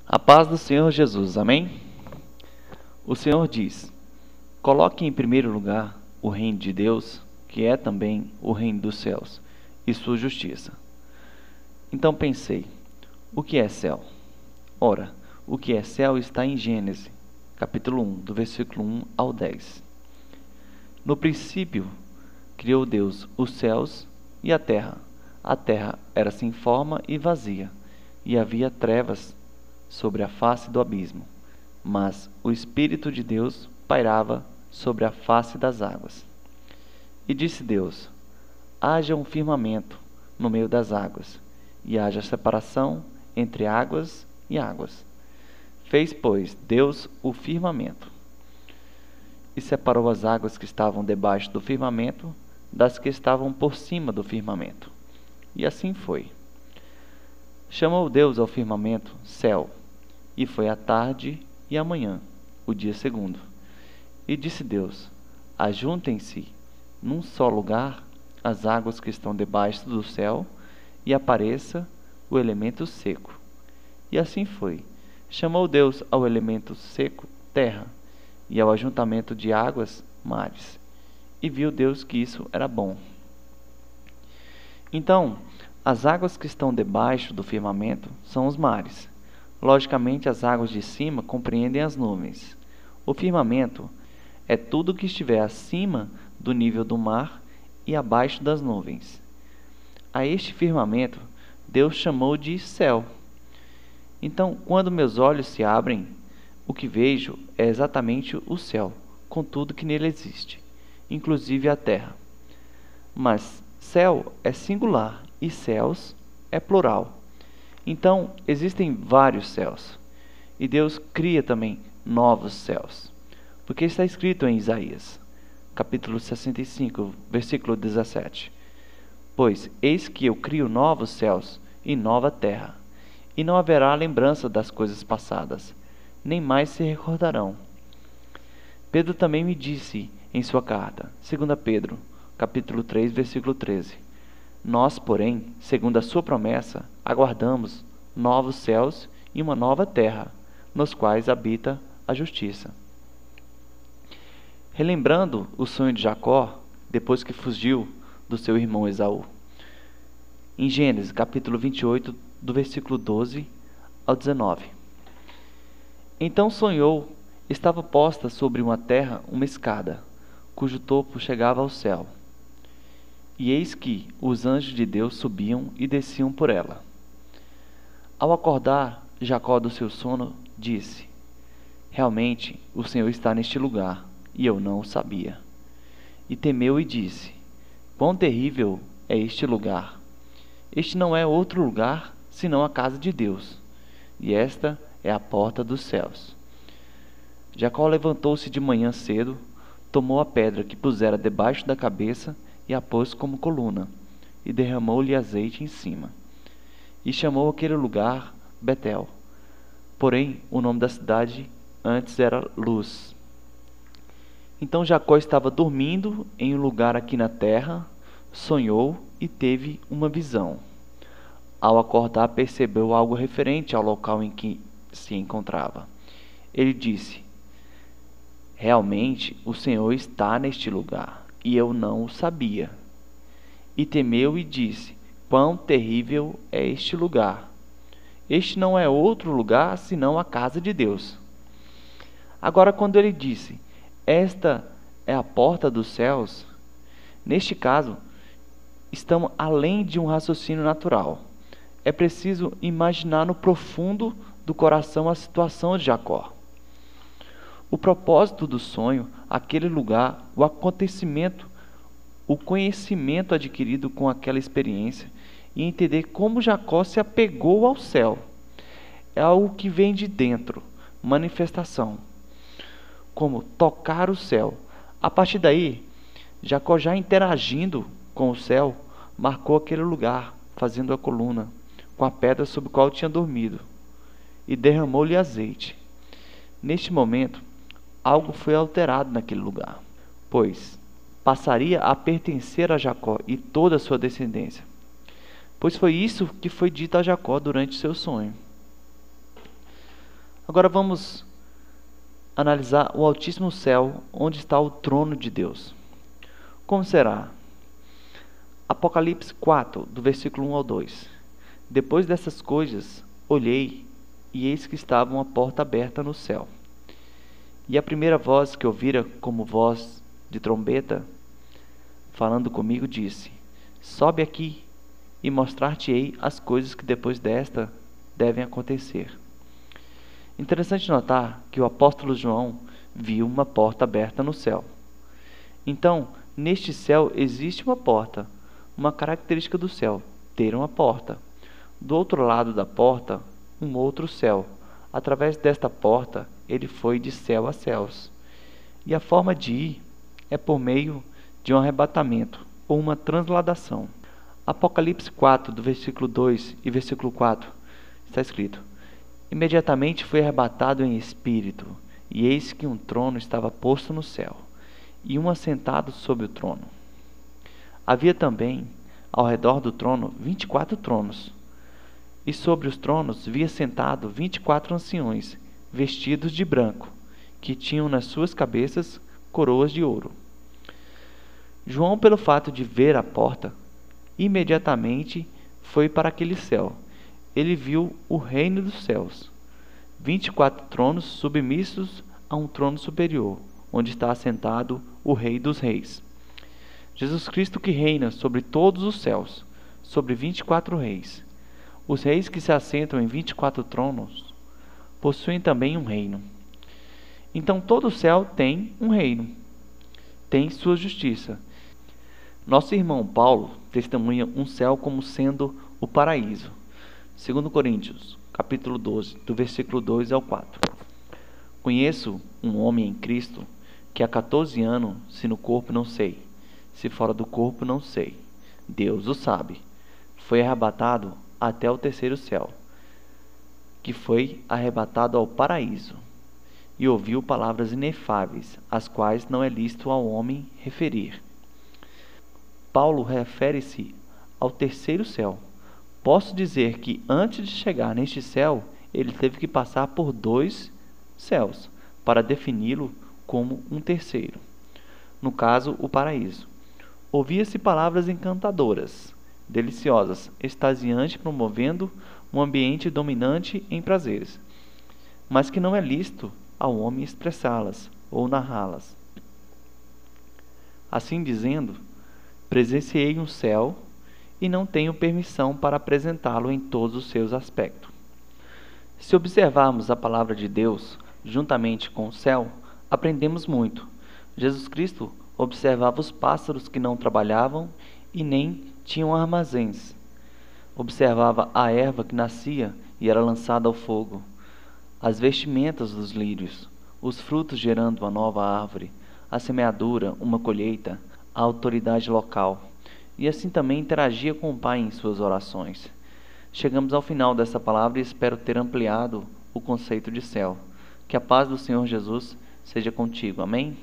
A paz do Senhor Jesus, amém? O Senhor diz: coloque em primeiro lugar o reino de Deus, que é também o reino dos céus, e sua justiça. Então pensei: o que é céu? Ora, o que é céu está em Gênesis, capítulo 1, do versículo 1 ao 10. No princípio, criou Deus os céus e a terra. A terra era sem forma e vazia, e havia trevas sobre a face do abismo, mas o Espírito de Deus pairava sobre a face das águas. E disse Deus: haja um firmamento no meio das águas, e haja separação entre águas e águas. Fez, pois, Deus o firmamento, e separou as águas que estavam debaixo do firmamento das que estavam por cima do firmamento. E assim foi. Chamou Deus ao firmamento céu, e foi a tarde e a manhã, o dia segundo. E disse Deus: ajuntem-se num só lugar as águas que estão debaixo do céu, e apareça o elemento seco. E assim foi. Chamou Deus ao elemento seco terra, e ao ajuntamento de águas mares. E viu Deus que isso era bom. Então, as águas que estão debaixo do firmamento são os mares. Logicamente, as águas de cima compreendem as nuvens. O firmamento é tudo que estiver acima do nível do mar e abaixo das nuvens. A este firmamento, Deus chamou de céu. Então, quando meus olhos se abrem, o que vejo é exatamente o céu, com tudo que nele existe, inclusive a terra. Mas céu é singular e céus é plural. Então, existem vários céus. E Deus cria também novos céus. Porque está escrito em Isaías, capítulo 65, versículo 17. Pois eis que eu crio novos céus e nova terra, e não haverá lembrança das coisas passadas, nem mais se recordarão. Pedro também me disse em sua carta, 2 Pedro, capítulo 3, versículo 13. Nós, porém, segundo a sua promessa, aguardamos novos céus e uma nova terra, nos quais habita a justiça. Relembrando o sonho de Jacó, depois que fugiu do seu irmão Esaú. Em Gênesis, capítulo 28, do versículo 12 ao 19. Então sonhou, estava posta sobre uma terra uma escada, cujo topo chegava ao céu. E eis que os anjos de Deus subiam e desciam por ela. Ao acordar Jacó do seu sono, disse: realmente o Senhor está neste lugar, e eu não o sabia. E temeu e disse: quão terrível é este lugar! Este não é outro lugar, senão a casa de Deus, e esta é a porta dos céus. Jacó levantou-se de manhã cedo, tomou a pedra que pusera debaixo da cabeça e a pôs como coluna, e derramou-lhe azeite em cima. E chamou aquele lugar Betel. Porém, o nome da cidade antes era Luz. Então Jacó estava dormindo em um lugar aqui na terra, sonhou e teve uma visão. Ao acordar, percebeu algo referente ao local em que se encontrava. Ele disse: realmente o Senhor está neste lugar, e eu não o sabia. E temeu e disse: quão terrível é este lugar! Este não é outro lugar, senão a casa de Deus. Agora, quando ele disse: esta é a porta dos céus, neste caso, estamos além de um raciocínio natural. É preciso imaginar no profundo do coração a situação de Jacó. O propósito do sonho, aquele lugar, o acontecimento, o conhecimento adquirido com aquela experiência e entender como Jacó se apegou ao céu. É algo que vem de dentro, manifestação, como tocar o céu. A partir daí, Jacó, já interagindo com o céu, marcou aquele lugar, fazendo a coluna, com a pedra sobre a qual tinha dormido, e derramou-lhe azeite. Neste momento, algo foi alterado naquele lugar, pois passaria a pertencer a Jacó e toda a sua descendência. Pois foi isso que foi dito a Jacó durante seu sonho. Agora vamos analisar o Altíssimo Céu, onde está o trono de Deus. Como será? Apocalipse 4, do versículo 1 ao 2. Depois dessas coisas, olhei, e eis que estava uma porta aberta no céu. E a primeira voz que ouvira como voz de trombeta, falando comigo, disse: sobe aqui, e mostrar-te-ei as coisas que depois desta devem acontecer. Interessante notar que o apóstolo João viu uma porta aberta no céu. Então, neste céu existe uma porta, uma característica do céu, ter uma porta. Do outro lado da porta, um outro céu. Através desta porta, ele foi de céu a céus. E a forma de ir é por meio de um arrebatamento, ou uma transladação. Apocalipse 4, do versículo 2 e versículo 4, está escrito: imediatamente foi arrebatado em espírito, e eis que um trono estava posto no céu, e um assentado sobre o trono. Havia também, ao redor do trono, 24 tronos, e sobre os tronos via sentado 24 anciões, vestidos de branco, que tinham nas suas cabeças coroas de ouro. João, pelo fato de ver a porta, imediatamente foi para aquele céu. Ele viu o reino dos céus, 24 tronos submissos a um trono superior, onde está assentado o Rei dos Reis. Jesus Cristo, que reina sobre todos os céus, sobre 24 reis. Os reis que se assentam em 24 tronos possuem também um reino. Então todo o céu tem um reino, tem sua justiça. Nosso irmão Paulo testemunha um céu como sendo o paraíso. 2 Coríntios, capítulo 12, do versículo 2 ao 4. Conheço um homem em Cristo que há 14 anos, se no corpo não sei, se fora do corpo não sei, Deus o sabe, foi arrebatado até o terceiro céu, que foi arrebatado ao paraíso, e ouviu palavras inefáveis, as quais não é lícito ao homem referir. Paulo refere-se ao terceiro céu. Posso dizer que antes de chegar neste céu, ele teve que passar por 2 céus, para defini-lo como um terceiro. No caso, o paraíso. Ouvia-se palavras encantadoras, deliciosas, extasiantes, promovendo um ambiente dominante em prazeres, mas que não é lícito ao homem expressá-las ou narrá-las. Assim dizendo, presenciei um céu e não tenho permissão para apresentá-lo em todos os seus aspectos. Se observarmos a palavra de Deus juntamente com o céu, aprendemos muito. Jesus Cristo observava os pássaros que não trabalhavam e nem tinham armazéns. Observava a erva que nascia e era lançada ao fogo, as vestimentas dos lírios, os frutos gerando uma nova árvore, a semeadura, uma colheita, a autoridade local. E assim também interagia com o Pai em suas orações. Chegamos ao final dessa palavra e espero ter ampliado o conceito de céu. Que a paz do Senhor Jesus seja contigo. Amém?